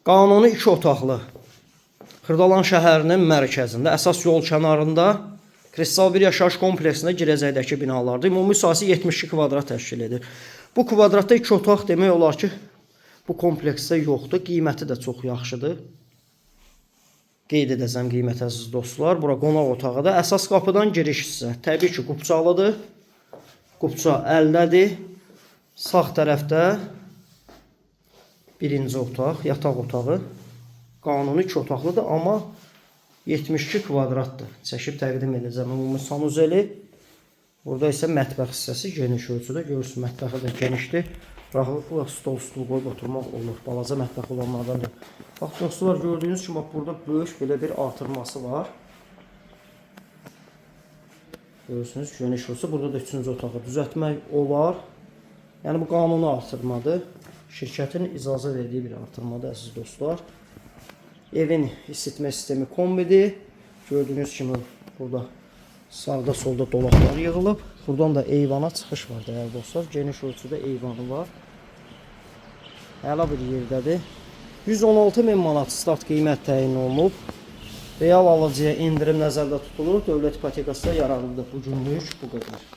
Qanuni 2 otaqlı. Xırdalan şəhərinin mərkəzində, əsas yol kənarında Kristal bir yaşayış kompleksində girəcəkdəki binalardır. Ümumi sahəsi 72 kvadrat təşkil edir. Bu kvadratda 2 otaq demək olar ki, bu kompleksdə yoxdur. Qiyməti də çox yaxşıdır. Qeyd edəcəm qiyməti əziz dostlar. Bura qonaq otağı da. Əsas qapıdan giriş isə təbii ki, qupçalıdır. Qupça əldədir. Sağ tərəfdə birinci otaq, yataq otağı. Qanuni 2 otaqlıdır, amma 72 kvadratdır. Çəkib təqdim edəcəm ümumi sanuzeli. Burada isə mətbəx hissəsi geniş ölçüdə. Görürsünüz, mətbəxi də genişdir. Rahatlıqla stol qoyub oturmaq olur. Balaca mətbəx olanlardan da. Bax dostlar, gördüyünüz kimi burada böyük belə bir artırması var. Görürsünüz, geniş olsa burada da 3-cü otağı düzəltmək olar. Yəni bu qanuni artırmadır. Şirkətin icazə verdiyi bir artırmadır əziz dostlar. Evin isitmə sistemi kombidir. Gördüyünüz kimi burada sağda solda dolaqlar yığılıb. Buradan da eyvana çıxış var dəyərli dostlar. Geniş ölçüdə eyvanı var. Əla bir yerdədir. 116.000 manat start qiymət təyin olunub. Real alıcıya indirim nəzərdə tutulur. Dövlət ipotekası da yararlıdır. Bu günlük bu qədər.